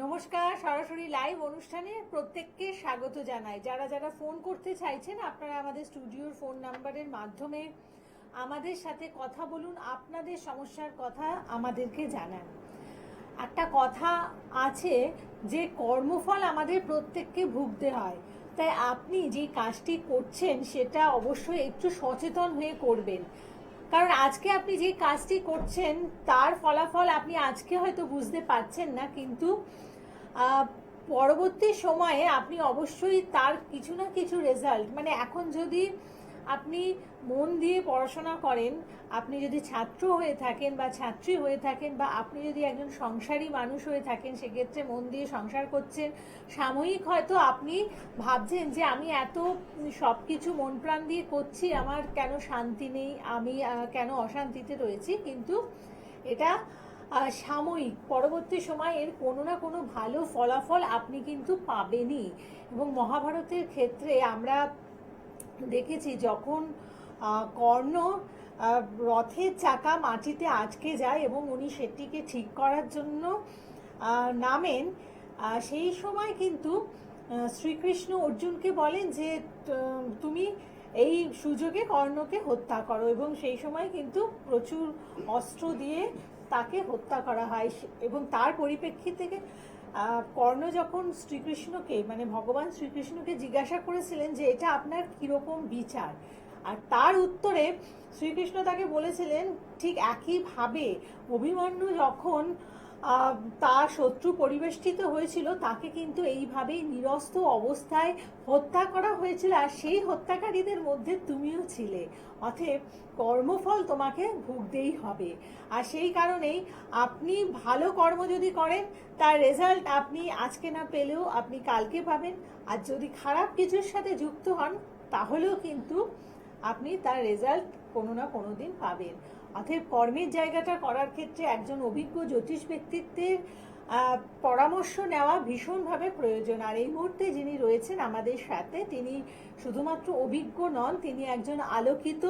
নমস্কার, সরাসরি লাইভ অনুষ্ঠানে প্রত্যেককে স্বাগত জানাই। যারা যারা ফোন করতে চাইছেন আপনারা আমাদের স্টুডিওর ফোন নাম্বারের মাধ্যমে আমাদের সাথে কথা বলুন, আপনাদের সমস্যার কথা আমাদেরকে জানান। একটা কথা আছে যে কর্মফল আমাদের প্রত্যেককে ভুগতে হয়, তাই আপনি যে কাজটি করছেন সেটা অবশ্যই একটু সচেতন হয়ে করবেন। কারণ আজকে আপনি যে কাজটি করছেন তার ফলাফল আপনি আজকে হয়তো বুঝতে পারছেন না, কিন্তু পরবর্তী সময়ে আপনি অবশ্যই তার কিছু না কিছু রেজাল্ট, মানে এখন যদি আপনি মন দিয়ে পড়াশোনা করেন, আপনি যদি ছাত্র হয়ে থাকেন বা ছাত্রী হয়ে থাকেন, বা আপনি যদি একজন সংসারী মানুষ হয়ে থাকেন, সেক্ষেত্রে মন দিয়ে সংসার করছেন। সাময়িক হয়তো আপনি ভাবছেন যে আমি এত সব কিছু মন প্রাণ দিয়ে করছি, আমার কেন শান্তি নেই, আমি কেন অশান্তিতে রয়েছি, কিন্তু এটা সাময়িক। পরবর্তী সময় এর কোনো না কোনো ভালো ফলাফল আপনি কিন্তু পাবেনই। এবং মহাভারতের ক্ষেত্রে আমরা দেখেছি যখন কর্ণ রথের চাকা মাটিতে আটকে যায় এবং উনি সেটিকে ঠিক করার জন্য নামেন, সেই সময় কিন্তু শ্রীকৃষ্ণ অর্জুনকে বলেন যে তুমি এই সুযোগে কর্ণকে হত্যা করো, এবং সেই সময় কিন্তু প্রচুর অস্ত্র দিয়ে তাকে হত্যা করা হয়। এবং তার পরিপ্রেক্ষিত থেকে কর্ণ যখন শ্রীকৃষ্ণকে, মানে ভগবান শ্রীকৃষ্ণকে জিজ্ঞাসা করেছিলেন যে এটা আপনার কিরকম বিচার, আর তার উত্তরে শ্রীকৃষ্ণ তাকে বলেছিলেন ঠিক একইভাবে অভিমন্যু যখন তার শত্রু পরিবেষ্টিত হয়েছিল তাকে কিন্তু এইভাবেই নিরস্ত্র অবস্থায় হত্যা করা হয়েছিল, আর সেই হত্যাকারীদের মধ্যে তুমিও ছিলে। অতএব কর্মফল তোমাকে ভুগতেই হবে। আর সেই কারণেই আপনি ভালো কর্ম যদি করেন তার রেজাল্ট আপনি আজকে না পেলেও আপনি কালকে পাবেন, আর যদি খারাপ কিছুর সাথে যুক্ত হন তাহলেও কিন্তু আপনি তার রেজাল্ট কোনো না কোনো দিন পাবেন। অতএব কর্মের জায়গাটা করার ক্ষেত্রে একজন অভিজ্ঞ জ্যোতিষ ব্যক্তিত্বের পরামর্শ নেওয়া ভীষণভাবে প্রয়োজন। আর এই মুহূর্তে যিনি রয়েছেন আমাদের সাথে, তিনি শুধুমাত্র অভিজ্ঞ নন, তিনি একজন আলোকিত,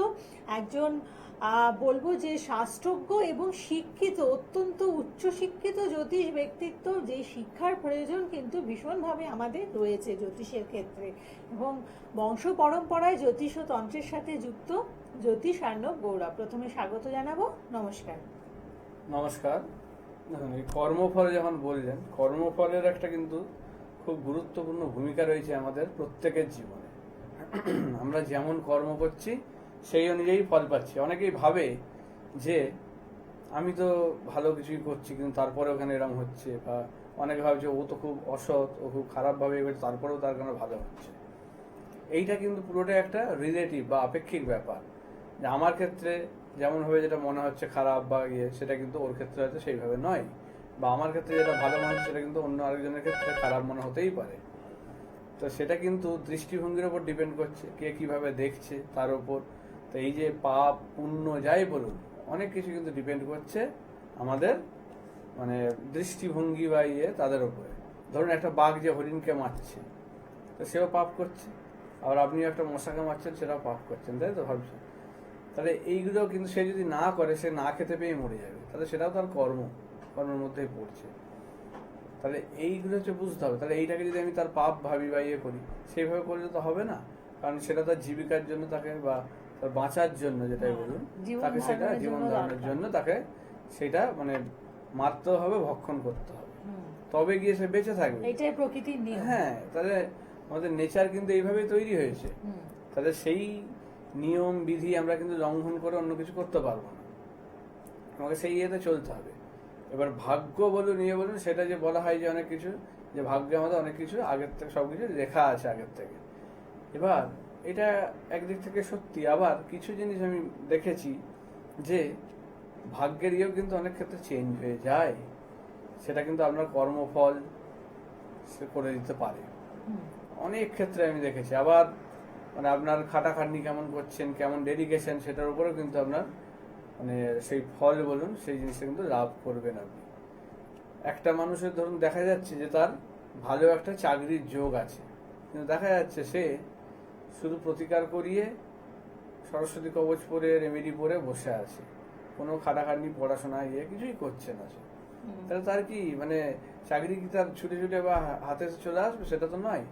একজন বলবো যে শাস্ত্রজ্ঞ এবং শিক্ষিত, অত্যন্ত উচ্চশিক্ষিত জ্যোতিষ ব্যক্তিত্ব, যে শিক্ষার প্রয়োজন কিন্তু ভীষণভাবে আমাদের রয়েছে জ্যোতিষের ক্ষেত্রে। এবং বংশ পরম্পরায় জ্যোতিষ ও তন্ত্রের সাথে যুক্ত জ্যোতিষ আর্ণব গৌরব, প্রথমে স্বাগত জানাবো। নমস্কার। নমস্কার। দেখুন, এই কর্মফল যখন বললেন, কর্মফলের একটা কিন্তু খুব গুরুত্বপূর্ণ ভূমিকা রয়েছে আমাদের প্রত্যেকের জীবনে। আমরা যেমন কর্ম করছি সেই অনুযায়ী ফল পাচ্ছি। অনেকেই ভাবে যে আমি তো ভালো কিছুই করছি কিন্তু তারপরে ওখানে এরকম হচ্ছে, বা অনেকে ভাবছে ও তো খুব অসৎ, ও খুব খারাপভাবে এবার তারপরেও তার কেন ভালো হচ্ছে। এইটা কিন্তু পুরোটাই একটা রিলেটিভ বা আপেক্ষিক ব্যাপার, যে আমার ক্ষেত্রে যেমনভাবে যেটা মনে হচ্ছে খারাপ বা সেটা কিন্তু ওর ক্ষেত্রে হয়তো সেইভাবে নয়, বা আমার ক্ষেত্রে যেটা ভালো মনে হচ্ছে সেটা কিন্তু অন্য আরেকজনের ক্ষেত্রে খারাপ মনে হতেই পারে। তো সেটা কিন্তু দৃষ্টিভঙ্গির ওপর ডিপেন্ড করছে, কে কিভাবে দেখছে তার উপর। তো এই যে পাপ পুণ্য যাই বলুন, অনেক কিছু কিন্তু ডিপেন্ড করছে আমাদের মানে দৃষ্টিভঙ্গি বা তাদের উপরে। ধরুন একটা বাঘ যে হরিণকে মারছে, তো সেও পাপ করছে, আবার আপনিও একটা মশাকে মারছেন, সেটাও পাপ করছেন, তাই তো ভাবছেন। তাহলে এইগুলো কিন্তু সে যদি না করে, সে না খেতে পেয়ে মরে যাবে, তাহলে সেটাও তার কর্মের মধ্যেই পড়ছে। তাহলে এইগুলো হচ্ছে বুঝতে হবে। তাহলে এইটাকে যদি আমি তার পাপ ভাবি বা করি, সেইভাবে করলে তো হবে না, কারণ সেটা তার জীবিকার জন্য তাকে, বা তার বাঁচার জন্য যেটাই বলুন, তাকে সেটা জীবন ধারণের জন্য তাকে সেটা মানে মারতে হবে, ভক্ষণ করতে হবে, তবে গিয়ে সে বেঁচে থাকবে। এটাই প্রকৃতির নিয়ম। হ্যাঁ, তাহলে আমাদের নেচার কিন্তু এইভাবেই তৈরি হয়েছে। তাহলে সেই নিয়ম বিধি আমরা কিন্তু লঙ্ঘন করে অন্য কিছু করতে পারবো না, আমাকে সেই ইয়েতে চলতে হবে। এবার ভাগ্য বলুন বলুন, সেটা যে বলা হয় যে অনেক কিছু, যে ভাগ্যে আমাদের অনেক কিছু আগের থেকে সবকিছু লেখা আছে আগের থেকে। এবার এটা একদিক থেকে সত্যি, আবার কিছু জিনিস আমি দেখেছি যে ভাগ্যের ইয়েও কিন্তু অনেক ক্ষেত্রে চেঞ্জ হয়ে যায়, সেটা কিন্তু আপনার কর্মফল সে করে দিতে পারে অনেক ক্ষেত্রে আমি দেখেছি। আবার মানে আপনার খাটাখাটনি কেমন করছেন, কেমন ডেডিকেশন, সেটার উপরেও কিন্তু আপনার মানে সেই ফল বলুন, সেই জিনিসটা কিন্তু লাভ করবেন আপনি। একটা মানুষের ধরুন দেখা যাচ্ছে যে তার ভালো একটা চাকরির যোগ আছে, কিন্তু দেখা যাচ্ছে সে শুধু প্রতিকার করিয়ে সরস্বতী কবচ পরে রেমেডি পরে বসে আছে, কোনো খাটাখাটনি পড়াশোনা কিছুই করছে না সে। তাহলে তার কি মানে চাকরি কি তার ছুটে ছুটে বা হাতে এসে চলে আসবে? সেটা তো নয়।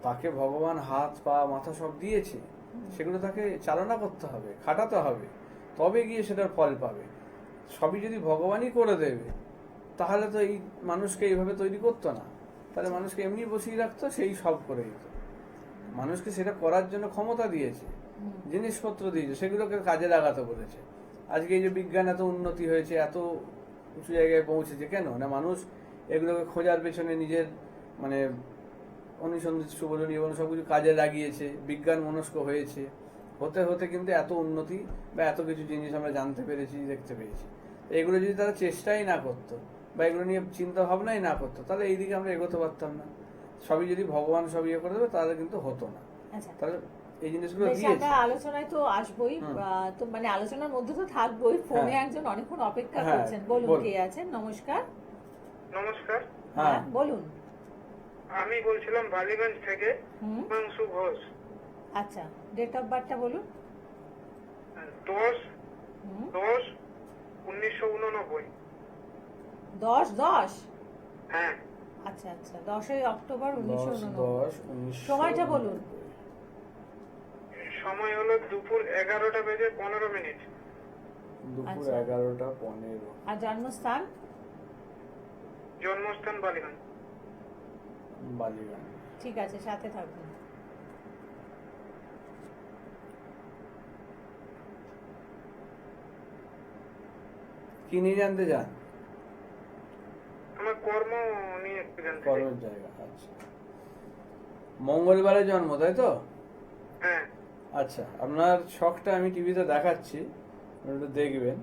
তাকে ভগবান হাত পা মাথা সব দিয়েছে, সেগুলো তাকে চালনা করতে হবে, খাটাতে হবে, তবে গিয়ে সেটার ফল পাবে। সবই যদি ভগবানই করে দেবে তাহলে তো এই মানুষকে এইভাবে তৈরি করতো না, তাহলে মানুষকে এমনি বসিয়ে রাখতো, সেই সব করে দিত। মানুষকে সেটা করার জন্য ক্ষমতা দিয়েছে, জিনিসপত্র দিয়েছে, সেগুলোকে কাজে লাগাতে বলেছে। আজকে এই যে বিজ্ঞান এত উন্নতি হয়েছে, এত উঁচু জায়গায় পৌঁছেছে, কেন না মানুষ এগুলোকে খোঁজার পেছনে নিজের মানে অনুসন্ধিৎসু বলুন এবং সবকিছু কাজে লাগিয়েছে, বিজ্ঞান মনস্ক হয়েছে। হতে হতে কিন্তু এত উন্নতি বা এত কিছু জিনিস আমরা জানতে পেরেছি, দেখতে পেরেছি। এগুলো যদি তারা চেষ্টাই না করতো বা এগুলো নিয়ে চিন্তা ভাবনাই না করতো, তাহলে এইদিকে আমরা এগোতে পারতাম না। সবই যদি ভগবান সব ইয়ে করে দেবে তাহলে কিন্তু হতো না। তাহলে এই জিনিসগুলো দিয়েছে। আলোচনায় তো আসবোই, তো মানে আলোচনার মধ্যে তো থাকবোই। ফোনে একজন অনেকক্ষণ অপেক্ষা হ্যাঁ, করছেন, বলুন বলুন। কে আছেন? নমস্কার। নমস্কার, হ্যাঁ, বলুন। আমি বলছিলাম বালিগঞ্জ থেকে, হুম, হিমাংশু ঘোষ। আচ্ছা, ডেট অফ বার্থটা বলুন। 10/10/1989। 10/10? হ্যাঁ, আচ্ছা আচ্ছা, 10ই অক্টোবর 1989। 10/10/1989। সময়টা বলুন। সময় হলো দুপুর 11:15। দুপুর আচ্ছা। 11:15। আর জন্মস্থান? জন্মস্থান বালিগঞ্জ। বালিগঞ্জ। ঠিক আছে, সাথে থাকবেন। কি নিয়ে জানতে চান? আমার কর্ম নিয়ে একটু জানতে চাই। কর্মের জায়গা, আচ্ছা। মঙ্গলবারে জন্ম, তাই তো? হ্যাঁ, আচ্ছা, আপনার ছকটা আমি টিভিতে দেখাচ্ছি, একটু দেখবেন।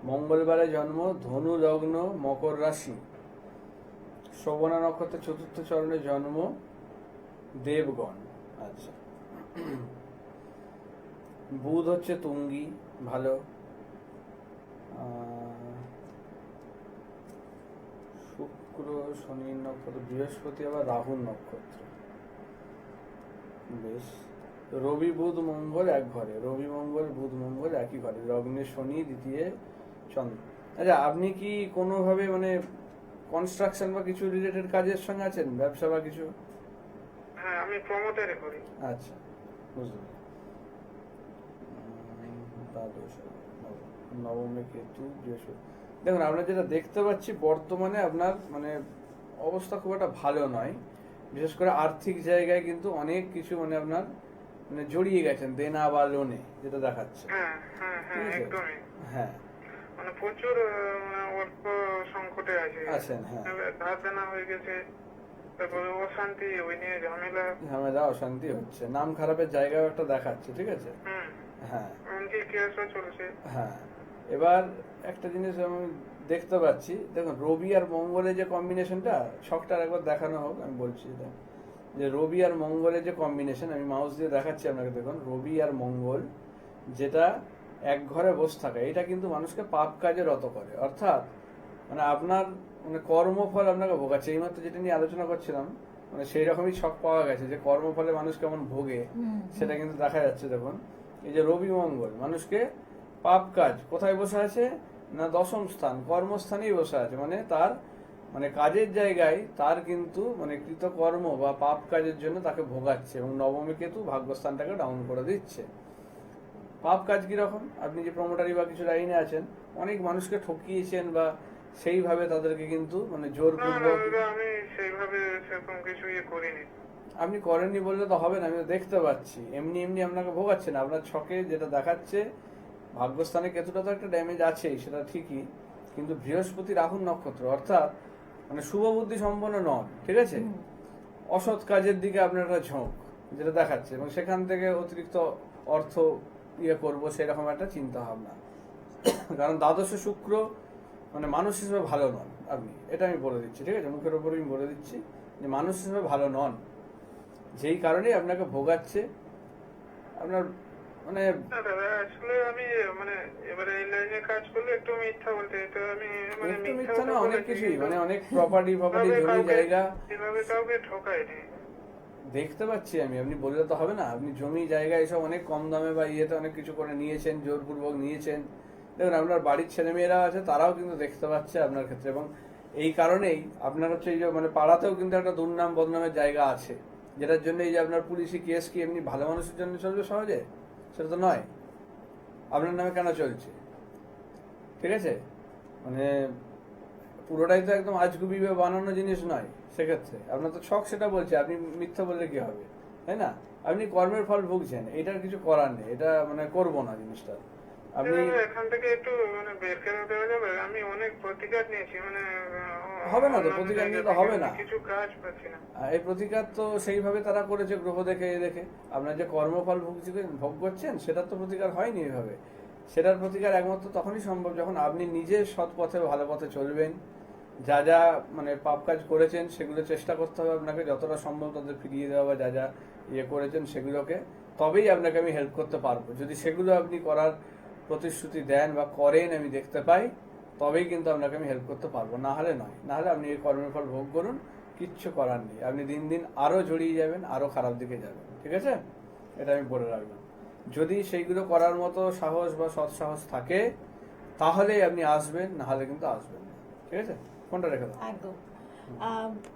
মঙ্গলবারে জন্ম, ধনু লগ্ন, মকর রাশি, শ্রবণা নক্ষত্রের চতুর্থ চরণে জন্ম, দেবগণ। আচ্ছা, বুধ হচ্ছে তুঙ্গি, ভালো। শুক্র শনি নক্ষত্র, বৃহস্পতি আবার রাহুর নক্ষত্র, বেশ। রবি বুধ মঙ্গল এক ঘরে, রবি মঙ্গল বুধ মঙ্গল একই ঘরে, লগ্নে শনি, দ্বিতীয় চন্দ্র। আচ্ছা, আপনি কি কোনোভাবে মানে কনস্ট্রাকশন বা কিছু রিলেটেড কাজের সঙ্গে আছেন, ব্যবসা বা কিছু? হ্যাঁ, আমি প্রমোটারে করি। আচ্ছা, বুঝলাম। দ্বাদশ, নবমে কেতু, বৃহস্পতি। দেখুন, আমরা যেটা দেখতে পাচ্ছি বর্তমানে আপনার মানে অবস্থা খুব একটা ভালো নয়। বিশেষ করে আর্থিক জায়গায় কিন্তু অনেক কিছু মানে আপনার মানে জড়িয়ে গেছেন দেনা বা লোনে, যেটা দেখাচ্ছে। হ্যাঁ হ্যাঁ হ্যাঁ, ঠিক আছে? একদমই। হ্যাঁ, মানে প্রচুর অর্থ সংকটে আছে। আছেন, হ্যাঁ। ধার দেনা হয়ে গেছে, তারপরে অশান্তি, ওই নিয়ে ঝামেলা। ঝামেলা অশান্তি হচ্ছে, নাম খারাপের জায়গাও একটা দেখাচ্ছে, ঠিক আছে? হুম, হ্যাঁ এমনকি কেসও চলছে। হ্যাঁ। এবার একটা জিনিস আমি দেখতে পাচ্ছি, দেখুন রবি আর মঙ্গলের যে কম্বিনেশনটা, ছকটা একবার দেখানো হোক, আমি বলছি এটা, যে রবি আর মঙ্গলের যে কম্বিনেশন, আমি মাউস দিয়ে দেখাচ্ছি আপনাকে। দেখুন, রবি আর মঙ্গল যেটা এক ঘরে বসে থাকে, এটা কিন্তু মানুষকে পাপ কাজে রত করে। অর্থাৎ মানে আপনার মানে কর্মফল আপনাকে ভোগাচ্ছে। এইমাত্র যেটা নিয়ে আলোচনা করছিলাম, মানে সেই রকমই ছক পাওয়া গেছে যে কর্মফলে মানুষ কেমন ভোগে, সেটা কিন্তু দেখা যাচ্ছে। দেখুন, এই যে রবি মঙ্গল মানুষকে পাপ কাজ কোথায় বসে আছে না, দশম স্থান, কর্মস্থানেই বসে আছে। মানে তার মানে কাজের জায়গায় তার কিন্তু মানে কৃতকর্ম বা পাপ কাজের জন্য তাকে ভোগাচ্ছে, এবং নবমী কেতু ভাগ্যস্থানটাকে ডাউন করে দিচ্ছে। পাপ কাজ কিরকম? আপনি যে প্রমোটারি বা কিছু লাইনে আছেন, অনেক মানুষকে ঠকিয়েছেন বা সেইভাবে তাদেরকে কিন্তু মানে না না জোরপূর্বক। দাদা, আমি সেইভাবে সেরকম কিছু করিনি। আপনি করেননি বললে তো হবে না, আমি তো দেখতে পাচ্ছি। এমনি এমনি আপনাকে ভোগাচ্ছেন। আপনার ছকে যেটা দেখাচ্ছে, ভাগ্যস্থানে কেতুটা তো একটা ড্যামেজ আছেই, সেটা ঠিকই, কিন্তু বৃহস্পতি রাহুর নক্ষত্র, অর্থাৎ মানে শুভ বুদ্ধি সম্পন্ন নন, ঠিক আছে? অসৎ কাজের দিকে আপনার একটা ঝোঁক যেটা দেখাচ্ছে, এবং সেখান থেকে অতিরিক্ত অর্থ ইয়ে করবো, সেরকম একটা চিন্তা ভাবনা। কারণ দ্বাদশে শুক্র মানে মানুষ হিসেবে ভালো নন আপনি, এটা আমি বলে দিচ্ছি, ঠিক আছে? মুখের ওপর আমি বলে দিচ্ছি যে মানুষ হিসেবে ভালো নন, যেই কারণেই আপনাকে ভোগাচ্ছে। আপনার মানে না দাদা, আসলে আমি মানে এবারে এই লাইনে কাজ করলে একটু মিথ্যা বলতে, তো আমি মানে একটু মিথ্যা মিথ্যা না, কথা অনেক বলেছি, কিছুই কিন্তু মানে অনেক প্রপার্টি এভাবে জমি কাউকে- জায়গা এভাবে কাউকে ঠকাইনি। দেখতে পাচ্ছি আমি। আপনি বললে তো হবে না, আপনি জমি জায়গা এসব অনেক কম দামে বা ইয়েতে অনেক কিছু করে নিয়েছেন, জোরপূর্বক নিয়েছেন, দেখুন আপনার বাড়ির ছেলেমেয়েরা আছে, তারাও কিন্তু দেখতে পাচ্ছে আপনার ক্ষেত্রে, এবং এই কারণেই আপনার হচ্ছে এই যে মানে পাড়াতেও কিন্তু একটা দুর্নাম বদনামের জায়গা আছে, যেটার জন্য এই যে আপনার পুলিশি কেস কি এমনি ভালো মানুষের জন্য চলবে সহজে? সেটা তো নয়। আপনার নামে কেন চলছে? ঠিক আছে, মানে পুরোটাই তো একদম আজগুবি বানানো জিনিস নয়। সেক্ষেত্রে আপনার তো শখ, সেটা বলছে, আপনি মিথ্যা বললে কি হবে, তাই না? আপনি কর্মের ফল ভুগছেন, এটার কিছু করার নেই, এটা মানে করবো না জিনিসটা। আপনি এখান থেকে একটু মানে বের করে দেওয়া যাবে? আমি অনেক প্রতিকার নিয়েছি, মানে হবে না তো, অন্যান্য প্রতিকার নিয়ে জায়গা তো হবে থেকে না। কিছু কাজ পাচ্ছি না। এই প্রতিকার তো সেইভাবে তারা করেছে, গ্রহ দেখে এ দেখে। আপনার যে কর্মফল ভোগ করছেন, সেটার তো প্রতিকার হয়নি এইভাবে। সেটার প্রতিকার একমাত্র তখনই সম্ভব যখন আপনি নিজে সৎ পথে ভালো পথে চলবেন। যা যা মানে পাপ কাজ করেছেন সেগুলো চেষ্টা করতে হবে আপনাকে যতটা সম্ভব তাদের ফিরিয়ে দেওয়া, বা যা যা ইয়ে করেছেন সেগুলোকে, তবেই আপনাকে আমি হেল্প করতে পারবো। যদি সেগুলো আপনি করার প্রতিশ্রুতি দেন বা করেন, আমি দেখতে পাই, তবেই কিন্তু আপনাকে আমি হেল্প করতে পারবো, না হলে নয়। না হলে আপনি এই কর্মের ফল ভোগ করুন, কিচ্ছু করার নেই। আপনি দিন দিন আরো জড়িয়ে যাবেন, আরো খারাপ দিকে যাবেন। ঠিক আছে, এটা আমি বলে রাখলাম। যদি সেইগুলো করার মতো সাহস বা সৎ সাহস থাকে, তাহলেই আপনি আসবেন, না হলে কিন্তু আসবেন না। ঠিক আছে, ফোনটা রেখে দাও। একদম।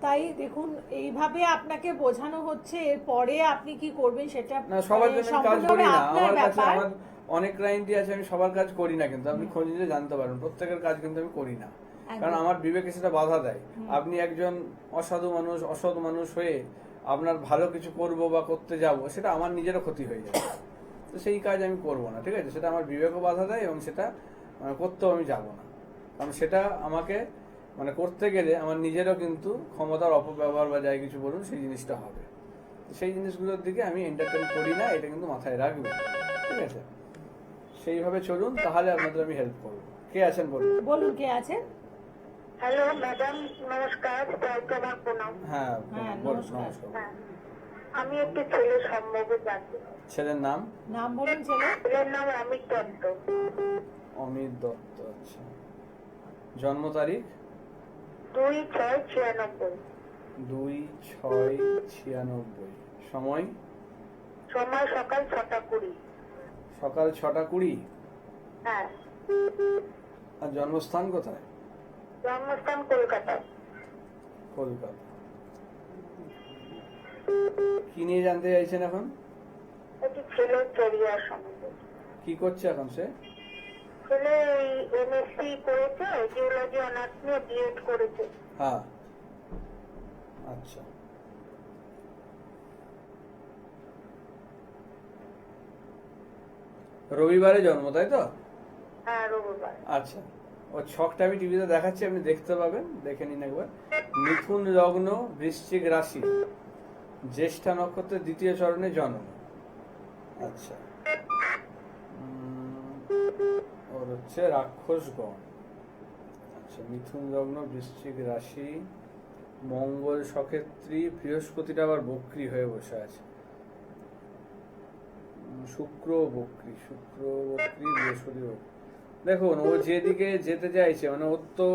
তাই দেখুন, এইভাবে আপনাকে বোঝানো হচ্ছে, এরপরে আপনি কি করবেন সেটা না, সবার মানে জন্য আমি কাজ করি সম্পূর্ণভাবে না। আপনার আমার কাছে ব্যাপার। আমার অনেক ক্লায়েন্টই আছে, আমি সবার কাজ করি না, কিন্তু আপনি খোঁজ নিলে জানতে পারবেন প্রত্যেকের কাজ কিন্তু আমি করি না। কারণ আমার বিবেকে সেটা বাধা দেয়। আপনি একজন অসাধু মানুষ, অসৎ মানুষ হয়ে আপনার ভালো কিছু করব বা করতে যাব, সেটা আমার নিজেরও ক্ষতি হয়ে যাবে। তো সেই কাজ আমি করব না। ঠিক আছে, সেটা আমার বিবেকও বাধা দেয়, এবং সেটা করতেও আমি যাব না। কারণ সেটা আমাকে মানে করতে গেলে আমার নিজেরও কিন্তু ক্ষমতার অপব্যবহার বা যাই কিছু বলুন, সেই জিনিসটা হবে। সেই জিনিসগুলোর দিকে আমি এন্টারটেন করি না, এটা কিন্তু মাথায় রাখবেন। ঠিক আছে, সেইভাবে চলুন, তাহলে আপনাদের আমি হেল্প করবো। কে আছেন বলুন? বলুন, কে আছেন? হ্যালো ম্যাডাম, নমস্কার, আমার প্রণাম। হ্যাঁ হ্যাঁ, বলুন, নমস্কার। নমস্কার। হ্যাঁ, আমি একটি ছেলে সম্পর্কে জানতে চাই। ছেলের নাম? নাম বলুন ছেলে। ছেলের নাম অমিত দত্ত। অমিত দত্ত। আচ্ছা, জন্ম তারিখ? 2/6/96। 2/6/96। সময়? সময় সকাল 6:20। সকাল 6:20। হ্যাঁ। আর জন্মস্থান কোথায়? জন্মস্থান কলকাতায়। কলকাতা। কি নিয়ে জানতে চাইছেন এখন? একটি ছেলের ক্যারিয়ার সম্বন্ধে। কি করছে এখন সে? ছেলে এমএসসি করেছে, জিওলজি অনার্স নিয়ে বিএড করেছে। হ্যাঁ, আচ্ছা। রবিবারে জন্ম, তাই তো? হ্যাঁ, রবিবার। আচ্ছা, ওর ছকটা আমি টিভিতে দেখাচ্ছি, আপনি দেখতে পাবেন, দেখে নিন একবার। মিথুন লগ্ন, বৃশ্চিক রাশি, জ্যেষ্ঠা নক্ষত্রের 2য় চরণে জন্ম। আচ্ছা, ওর হচ্ছে রাক্ষস গণ। আচ্ছা, মিথুন লগ্ন, বৃশ্চিক রাশি, মঙ্গল সক্ষেত্রী, বৃহস্পতিটা আবার বক্রী হয়ে বসে আছে। শুক্র বক্রী, বৃহস্পতি বক্রী। দেখুন, ও যেদিকে যেতে চাইছে, মানে ওর তো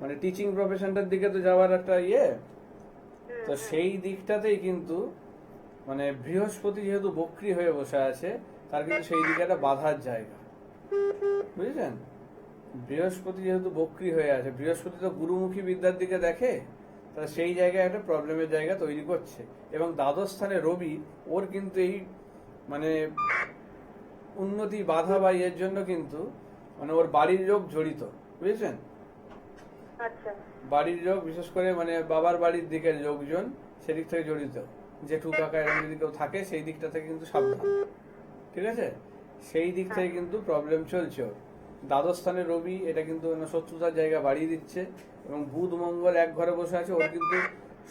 মানে টিচিং প্রফেশনটার দিকে তো যাওয়ার একটা ইয়ে, তো সেই দিকটাতেই কিন্তু মানে বৃহস্পতি যেহেতু বক্রী হয়ে বসে আছে, তার কিন্তু সেই দিকে একটা বাধার জায়গা, বুঝেছেন? বৃহস্পতি যেহেতু বক্রী হয়ে আছে, বৃহস্পতি তো গুরুমুখী বিদ্যার দিকে দেখে, তাহলে সেই জায়গায় একটা প্রবলেমের জায়গা তৈরি করছে। এবং দ্বাদশ স্থানে রবি, ওর কিন্তু এই মানে উন্নতি বাধা বা এর জন্য কিন্তু মানে ওর বাড়ির লোক জড়িত, বুঝেছেন? আচ্ছা। বাড়ির লোক, বিশেষ করে মানে বাবার বাড়ির দিকের লোকজন সেদিক থেকে জড়িত। জেঠু কাকা এরকম যদি কেউ থাকে, সেই দিকটা থেকে কিন্তু সাবধান। ঠিক আছে, সেই দিক থেকে কিন্তু প্রবলেম চলছে ওর। দ্বাদশ স্থানে রবি, এটা কিন্তু শত্রুতার জায়গা বাড়িয়ে দিচ্ছে। এবং বুধ মঙ্গল এক ঘরে বসে আছে, ওর কিন্তু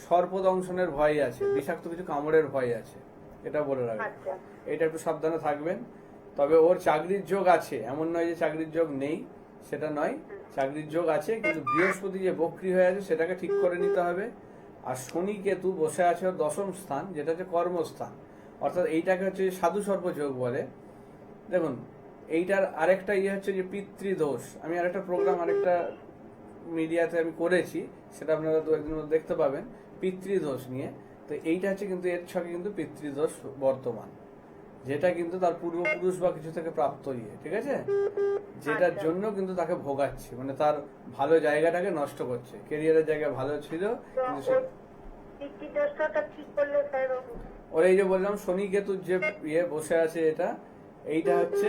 সর্পদংশনের ভয় আছে, বিষাক্ত কিছু কামড়ের ভয় আছে, এটা বলে রাখবেন। আচ্ছা। এটা একটু সাবধানে থাকবেন। তবে ওর চাকরির যোগ আছে, এমন নয় যে চাকরির যোগ নেই, সেটা নয়, চাকরির যোগ আছে, কিন্তু বৃহস্পতি যে বক্রী হয়ে আছে সেটাকে ঠিক করে নিতে হবে। আর শনি কেতু বসে আছে ওর 10ম স্থান, যেটা হচ্ছে কর্মস্থান, অর্থাৎ এইটাকে হচ্ছে সাধু সর্প যোগ বলে। দেখুন, এইটার আরেকটা ইয়ে হচ্ছে যে পিতৃদোষ। আমি আরেকটা প্রোগ্রাম আরেকটা মিডিয়াতে আমি করেছি, সেটা আপনারা 2-1 দিনের মধ্যে দেখতে পাবেন, পিতৃদোষ নিয়ে। তো এইটা হচ্ছে কিন্তু এর ছকে কিন্তু পিতৃদোষ বর্তমান। যেটা কিন্তু তার পূর্বপুরুষ বা কিছু থেকে প্রাপ্ত ইয়ে, ঠিক আছে, যেটার জন্য কিন্তু তাকে ভোগাচ্ছে, মানে তার ভালো জায়গাটাকে নষ্ট করছে। কেরিয়ারের জায়গা ভালো ছিল তো কিন্তু সে- ওই পিতৃদোষটা ঠিক করলে স্যার ওর এই যে বললাম শনি কেতুর যে ইয়ে বসে আছে, এইটা হচ্ছে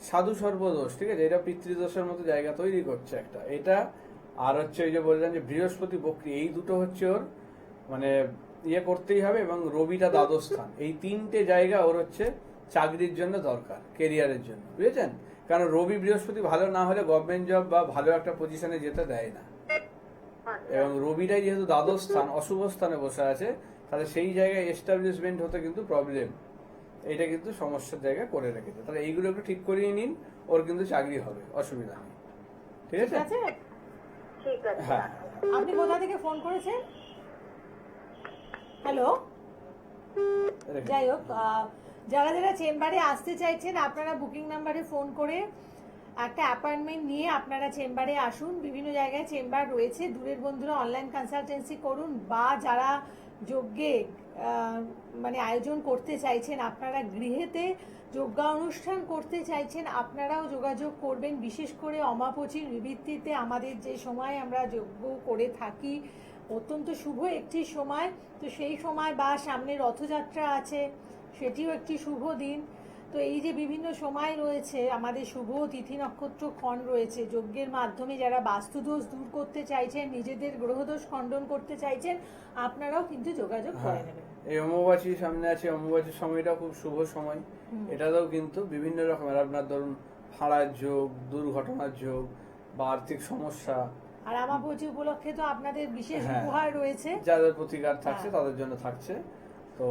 সাধু সর্বদোষ, ঠিক আছে, এটা পিতৃদোষের মতো জায়গা তৈরি করছে একটা এটা। আর হচ্ছে ওই যে বললাম যে বৃহস্পতি বক্রী, এই দুটো হচ্ছে ওর মানে ইয়ে করতেই হবে, এবং রবিটা দ্বাদশ স্থান, এই তিনটে জায়গা ওর হচ্ছে চাকরির জন্য দরকার, কেরিয়ারের জন্য, বুঝেছেন? কারণ রবি বৃহস্পতি ভালো না হলে গভর্নমেন্ট জব বা ভালো একটা পজিশনে যেতে দেয় না। এবং রবিটাই যেহেতু দ্বাদশ স্থান, অশুভ স্থানে বসে আছে, তাহলে সেই জায়গায় এস্টাবলিশমেন্ট হতে কিন্তু প্রবলেম, এটা কিন্তু সমস্যার জায়গা করে রেখেছে। তাহলে এইগুলো একটু ঠিক করিয়ে নিন, ওর কিন্তু চাকরি হবে, অসুবিধা নেই, ঠিক ঠিক আছে? আছে। ঠিক আছে। হ্যাঁ, আপনি কোথা থেকে ফোন করেছেন? হ্যালো। রেখে যাই হোক, যারা যারা চেম্বারে আসতে চাইছেন আপনারা বুকিং নাম্বারে ফোন করে একটা অ্যাপয়েন্টমেন্ট নিয়ে আপনারা চেম্বারে আসুন। বিভিন্ন জায়গায় চেম্বার রয়েছে, দূরের বন্ধুরা অনলাইন কনসালটেন্সি করুন, বা যারা যজ্ঞে মানে আয়োজন করতে চাইছেন, আপনারা গৃহেতে যজ্ঞ অনুষ্ঠান করতে চাইছেন, আপনারাও যোগাযোগ করবেন। বিশেষ করে অমাবস্যার ভিত্তিতে আমাদের যে সময় আমরা যজ্ঞ করে থাকি, অত্যন্ত শুভ একটি সময়। তো সেই সময় বা সামনে রথযাত্রা আছে, সেটিও একটি শুভ দিন। তো এই যে বিভিন্ন সময় রয়েছে, আমাদের শুভ তিথি নক্ষত্র ক্ষণ রয়েছে, যজ্ঞের মাধ্যমে যারা বাস্তুদোষ দূর করতে চাইছেন, নিজেদের গ্রহদোষ খণ্ডন করতে চাইছেন, আপনারাও কিন্তু যোগাযোগ করে হ্যাঁ, নেবেন। এই অমাবাসী সামনে আছে, অমাবাসীর সময়টা খুব শুভ সময়। এটাতেও কিন্তু বিভিন্ন রকমের আপনার ধরুন ফাঁড়ার যোগ, দুর্ঘটনার যোগ বা আর্থিক সমস্যা, আর আমাবস্যা উপলক্ষে তো আপনাদের বিশেষ হ্যাঁ, উপহার রয়েছে। যাদের প্রতিকার থাকছে হ্যাঁ। তাদের জন্য থাকছে। তো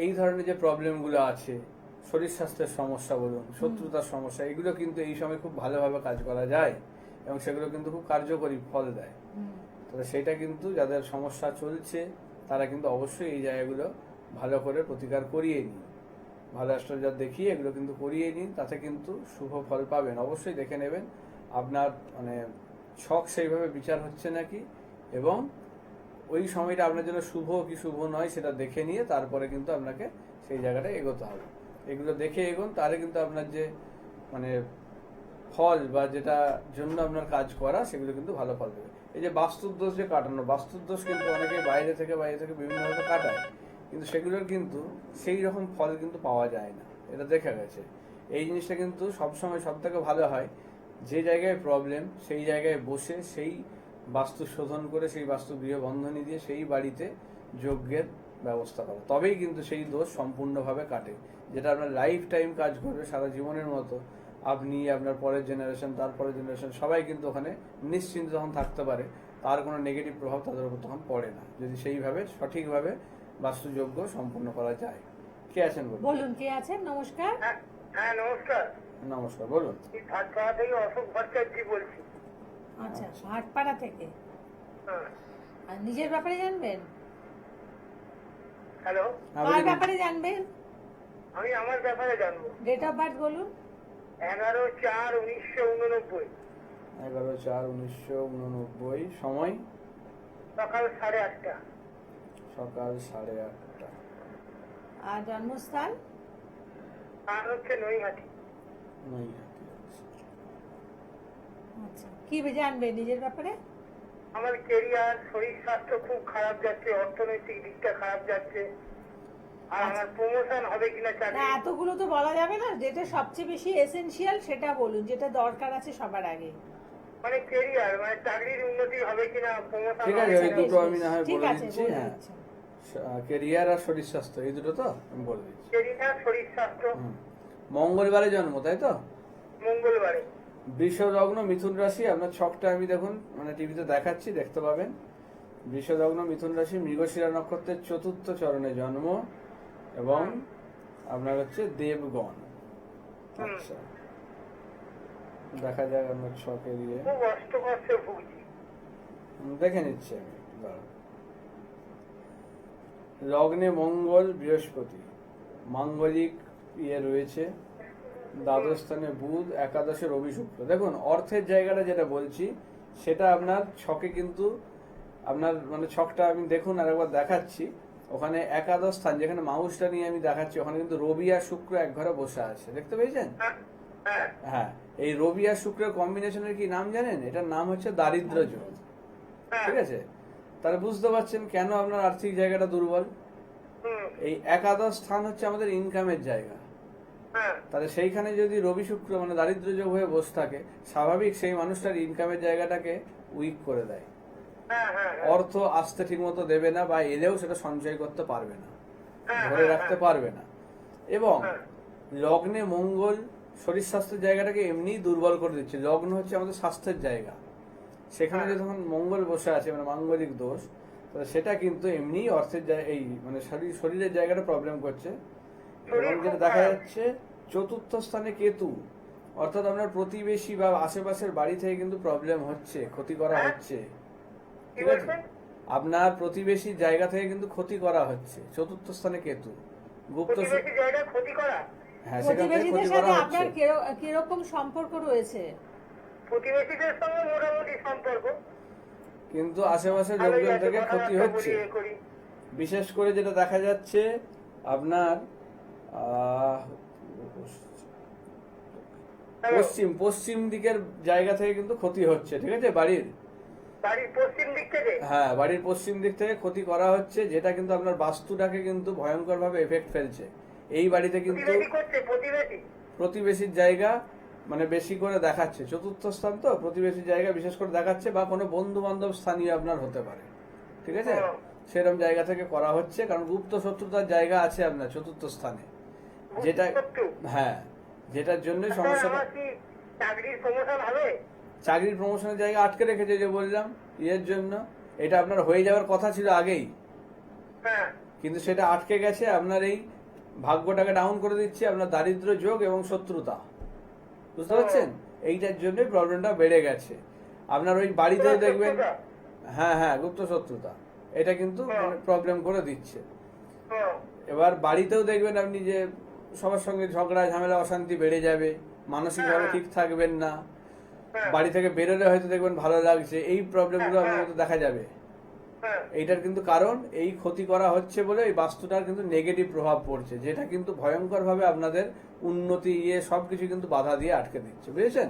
এই ধরনের যে প্রবলেমগুলো আছে, শরীর স্বাস্থ্যের সমস্যা বলুন, শত্রুতার সমস্যা, এগুলো কিন্তু এই সময় খুব ভালোভাবে কাজ করা যায়, এবং সেগুলো কিন্তু খুব কার্যকরী ফল দেয়। তবে সেটা কিন্তু যাদের সমস্যা চলছে তারা কিন্তু অবশ্যই এই জায়গাগুলো ভালো করে প্রতিকার করিয়ে নিন, ভালো অ্যাস্ট্রোলজার দেখিয়ে এগুলো কিন্তু করিয়ে নিন, তাতে কিন্তু শুভ ফল পাবেন। অবশ্যই দেখে নেবেন আপনার মানে ছক সেইভাবে বিচার হচ্ছে নাকি, এবং ওই সময়টা আপনার জন্য শুভ কি শুভ নয় সেটা দেখে নিয়ে তারপরে কিন্তু আপনাকে সেই জায়গাটা এগোতে হবে। এগুলো দেখে এগোন, তাহলে কিন্তু আপনার যে মানে ফল বা যেটা জন্য আপনার কাজ করা, সেগুলো কিন্তু ভালো ফল দেবে। এই যে বাস্তুদোষ যে কাটানো, বাস্তুদোষ কিন্তু অনেকে বাইরে থেকে বিভিন্নভাবে কাটায়, কিন্তু সেগুলোর কিন্তু সেই রকম ফল কিন্তু পাওয়া যায় না, এটা দেখা গেছে। এই জিনিসটা কিন্তু সবসময় সব থেকে ভালো হয় যে জায়গায় প্রবলেম সেই জায়গায় বসে সেই বাস্তু শোধন করে, সেই বাস্তু গৃহ বন্ধনী দিয়ে সেই বাড়িতে যজ্ঞের ব্যবস্থা করা, তবেই কিন্তু সেই দোষ সম্পূর্ণভাবে কাটে, যেটা আপনার লাইফ টাইম কাজ করবে, সারা জীবনের মতো। আপনি, আপনার পরের জেনারেশন, তারপরের জেনারেশন সবাই কিন্তু ওখানে নিশ্চিন্ত তখন থাকতে পারে, তার কোনো নেগেটিভ প্রভাব তাদের উপর তখন পড়ে না, যদি সেইভাবে সঠিকভাবে বাস্তুযোগ্য সম্পূর্ণ করা যায়। কে আছেন বলুন? বলুন, কে আছেন? নমস্কার। হ্যাঁ নমস্কার, নমস্কার, বলুন। এই ভাটপাড়া থেকে অশোক ভট্টাচার্য বলছি। আচ্ছা, ভাটপাড়া থেকে। হ্যাঁ, আর নিজের ব্যাপারে জানবেন? হ্যালো, কার ব্যাপারে জানবেন? আমি আমার ব্যাপারে জানবো। ডেট অফ বার্থ বলুন। 11/4/1989, 11/4/1989, সময় সকাল 8:30। সকাল 8:30। আর জন্মস্থান? আর হচ্ছে নৈহাটি। নৈহাটি। আচ্ছা, কি জানবেন নিজের ব্যাপারে? আমার কেরিয়ার, শরীর স্বাস্থ্য খুব খারাপ যাচ্ছে, অর্থনৈতিক দিকটা খারাপ যাচ্ছে, আর আমার প্রমোশন হবে কিনা না, চাকরি। এতগুলো তো বলা যাবে না, যেটা সবচেয়ে বেশি এসেনশিয়াল সেটা বলুন, যেটা দরকার আছে সবার আগে। মানে কেরিয়ার, মানে চাকরির উন্নতি হবে কিনা, প্রমোশন ঠিক হবে আছে, ওই কিনা। দুটো আমি না হয় ঠিক বলে আছে, দিচ্ছি। বলে হ্যাঁ, দিচ্ছি। কেরিয়ার আর শরীর স্বাস্থ্য এই দুটো তো আমি বলে দিচ্ছি। কেরিয়ার, শরীর স্বাস্থ্য। মঙ্গলবারে জন্ম, তাই তো? মঙ্গলবারে। বৃষ লগ্ন, মিথুন রাশি। আপনার ছকটা আমি দেখুন মানে টিভিতে দেখাচ্ছি, দেখতে পাবেন। বৃষ লগ্ন, মিথুন রাশি, মৃগশিরা নক্ষত্রের 4র্থ চরণে জন্ম, এবং আপনার হচ্ছে দেবগণ। আচ্ছা, দেখা যাক আপনার ছকে দিয়ে খুব কষ্টে ভুগছি। দেখে নিচ্ছি আমি, দাঁড়ান। লগ্নে মঙ্গল, বৃহস্পতি, মাঙ্গলিক ইয়ে রয়েছে, দ্বাদশ স্থানে বুধ, একাদশে রবি, শুক্র। দেখুন অর্থের জায়গাটা যেটা বলছি সেটা আপনার ছকে কিন্তু আপনার মানে ছকটা আমি দেখুন আর একবার দেখাচ্ছি, ওখানে একাদশ স্থান, যেখানে মাউসটা নিয়ে আমি দেখাচ্ছি, ওখানে কিন্তু রবি আর শুক্র এক ঘরে বসে আছে, দেখতে পেয়েছেন? হ্যাঁ, হ্যাঁ, হ্যাঁ, এই রবি আর শুক্রের কম্বিনেশনের কি নাম জানেন? এটার নাম হচ্ছে দারিদ্র যোগ। হ্যাঁ, ঠিক আছে, তাহলে বুঝতে পারছেন কেন আপনার আর্থিক জায়গাটা দুর্বল। হুম, এই একাদশ স্থান হচ্ছে আমাদের ইনকামের জায়গা। হ্যাঁ, তাহলে সেইখানে যদি রবি শুক্র মানে দারিদ্র যোগ হয়ে বসে থাকে, স্বাভাবিক সেই মানুষটার ইনকামের জায়গাটাকে উইক করে দেয়। হ্যাঁ, হ্যাঁ, অর্থ আসতে ঠিক মতো দেবে না, বা এলেও সেটা সঞ্চয় করতে পারবে না, হ্যাঁ, ধরে হ্যাঁ, রাখতে পারবে না। এবং হ্যাঁ। লগ্নে মঙ্গল শরীর স্বাস্থ্যের জায়গাটাকে এমনিই দুর্বল করে দিচ্ছে। লগ্ন হচ্ছে আমাদের স্বাস্থ্যের জায়গা, সেখানে হ্যাঁ। যখন মঙ্গল বসে আছে মানে মাঙ্গলিক দোষ, তো সেটা কিন্তু এমনিই অর্থের এই মানে শরীরের জায়গাটা প্রবলেম করছে। এবং শরীর যেটা খুব দেখা খারাপ। যাচ্ছে চতুর্থ স্থানে কেতু, অর্থাৎ আপনার প্রতিবেশী বা আশেপাশের বাড়ি থেকে কিন্তু প্রবলেম হচ্ছে, ক্ষতি করা হ্যাঁ। হচ্ছে। কি ঠিক আছে, বলছেন? আপনার প্রতিবেশী জায়গা থেকে কিন্তু ক্ষতি করা হচ্ছে। চতুর্থ স্থানে কেতু, গুপ্ত প্রতিবেশী জায়গায় ক্ষতি করা? হ্যাঁ, সেখান থেকে প্রতিবেশীদের ক্ষতি সাথে করা হচ্ছে। আপনার কিরকম সম্পর্ক রয়েছে? প্রতিবেশীদের সঙ্গে মোটামুটি সম্পর্ক কিন্তু আশেপাশের ভালোই লোকজন আছে, থেকে ক্ষতি কথাবার্তা হচ্ছে। বলি, এ করি। বিশেষ করে যেটা দেখা যাচ্ছে আপনার হ্যালো, পশ্চিম দিকের জায়গা থেকে কিন্তু ক্ষতি হচ্ছে। ঠিক আছে, বাড়ির বাড়ির পশ্চিম দিক থেকে? হ্যাঁ, বাড়ির পশ্চিম দিক থেকে ক্ষতি করা হচ্ছে, যেটা কিন্তু আপনার বাস্তুটাকে কিন্তু ভয়ঙ্কর ভাবে এফেক্ট ফেলছে। এই বাড়িতে কিন্তু প্রতিবেশী করছে, প্রতিবেশী? প্রতিবেশীর জায়গা মানে বেশি করে দেখাচ্ছে। চতুর্থ স্থান তো, প্রতিবেশীর জায়গা বিশেষ করে দেখাচ্ছে, বা কোনো বন্ধু বান্ধব স্থানীয় আপনার হতে পারে। ঠিক আছে, ও। সেরকম জায়গা থেকে করা হচ্ছে, কারণ গুপ্ত শত্রুতার জায়গা আছে আপনার চতুর্থ স্থানে, যেটা শত্রু? হ্যাঁ, যেটার জন্যই স্যার, সমস্যাটা। আমার কি চাকরির প্রমোশন হবে? চাকরির প্রমোশনের জায়গা আটকে রেখেছে, যে বললাম এর জন্য। এটা আপনার হয়ে যাওয়ার কথা ছিল আগেই, হ্যাঁ, কিন্তু সেটা আটকে গেছে। আপনার এই ভাগ্যটাকে ডাউন করে দিচ্ছে আপনার দারিদ্র যোগ এবং শত্রুতা, বুঝতে পারছেন? এইটার জন্যই প্রবলেমটা বেড়ে গেছে। আপনার ওই বাড়িতেও দেখবেন, শত্রুতা? হ্যাঁ হ্যাঁ, গুপ্ত শত্রুতা, এটা কিন্তু প্রবলেম করে দিচ্ছে। ও, এবার বাড়িতেও দেখবেন আপনি যে সবার সঙ্গে ঝগড়া ঝামেলা অশান্তি বেড়ে যাবে, মানসিকভাবে ঠিক থাকবেন না, হ্যাঁ, বাড়ি থেকে বেরোলে হয়তো দেখবেন ভালো লাগছে, এই প্রবলেমগুলো আপনার মধ্যে দেখা যাবে। হ্যাঁ। এইটার কিন্তু কারণ এই ক্ষতি করা হচ্ছে বলে এই বাস্তুটার কিন্তু নেগেটিভ প্রভাব পড়ছে, যেটা কিন্তু ভয়ঙ্কর ভাবে আপনাদের উন্নতি সবকিছু কিন্তু বাধা দিয়ে আটকে দিচ্ছে, বুঝেছেন?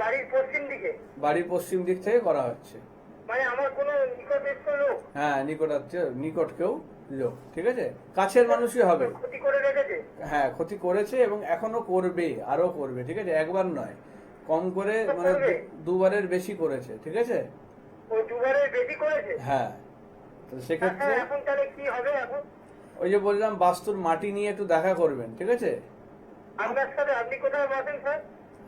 বাড়ির পশ্চিম দিকে? বাড়ির পশ্চিম দিক থেকে করা হচ্ছে। মানে আমার কোনো নিকটস্থ লোক হ্যাঁ, নিকট কেউ লোক, ঠিক আছে, কাছের মানুষই হবে। ক্ষতি করে রেখেছে? হ্যাঁ, ক্ষতি করেছে এবং এখনো করবে, আরো করবে। ঠিক আছে, একবার নয়, কম করে মানে দুবারের বেশি করেছে। ঠিক আছে, ও দুবারের বেশি করেছে? হ্যাঁ। তো সেক্ষেত্রে আচ্ছা, এখন তাহলে কি হবে এখন? ওই যে বললাম বাস্তুর মাটি নিয়ে একটু দেখা করবেন। ঠিক আছে, আপনার সাথে আপনি কোথায় বসেন স্যার?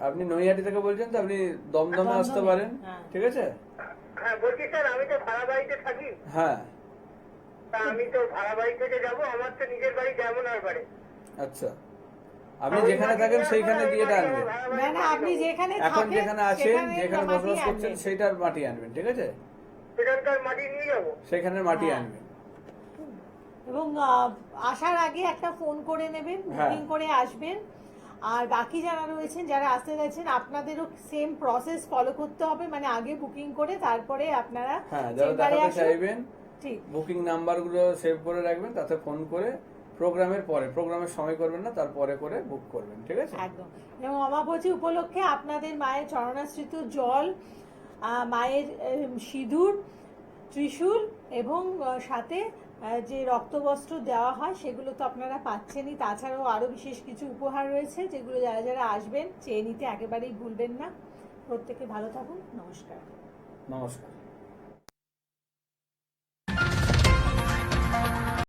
আপনি নৈহাটি থেকে বলছেন তো, আপনি দমদমে আসতে দমদমে, পারেন। হ্যাঁ। ঠিক আছে, হ্যাঁ, বলছি স্যার, আমি তো ভাড়া বাড়িতে থাকি। হ্যাঁ, তা আমি তো ভাড়া বাড়ি থেকে যাবো, আমার তো নিজের বাড়ি যেমন আর বাড়ি। আচ্ছা, আপনি যেখানে থাকেন সেইখানে দিয়ে আনবেন। না না, আপনি যেখানে এখন থাকেন যেখানে আছেন, সেখানে যেখানে মাটি বসবাস করছেন, আনবেন। সেইটার মাটি আনবেন। ঠিক আছে, সেখানকার মাটি নিয়ে যাবো? সেখানের মাটি হ্যাঁ। আনবেন। এবং আসার আগে একটা ফোন করে নেবেন, হ্যাঁ। বুকিং করে আসবেন। আর বাকি যারা রয়েছেন, যারা আসতে যাচ্ছেন, আপনাদেরও সেম প্রসেস ফলো করতে হবে, মানে আগে বুকিং করে তারপরে আপনারা হ্যাঁ, যারা চেম্বারে দেখাতে আসুন। চাইবেন ঠিক, বুকিং নাম্বারগুলো সেভ করে রাখবেন, তাতে ফোন করে প্রোগ্রামের সময় করবেন না, তারপরে করে বুক করবেন। ঠিক আছে, একদম। এবং অমাবস্যা উপলক্ষে আপনাদের মায়ের চরণাশ্রিত জল, মায়ের সিঁদুর, ত্রিশূল এবং সাথে যে রক্তবস্ত্র দেওয়া হয় সেগুলো তো আপনারা পাচ্ছেনই। তাছাড়াও আরো বিশেষ কিছু উপহার রয়েছে, যেগুলো যারা যারা আসবেন চেয়ে নিতে একেবারেই ভুলবেন না। প্রত্যেকে ভালো থাকুন। নমস্কার। নমস্কার।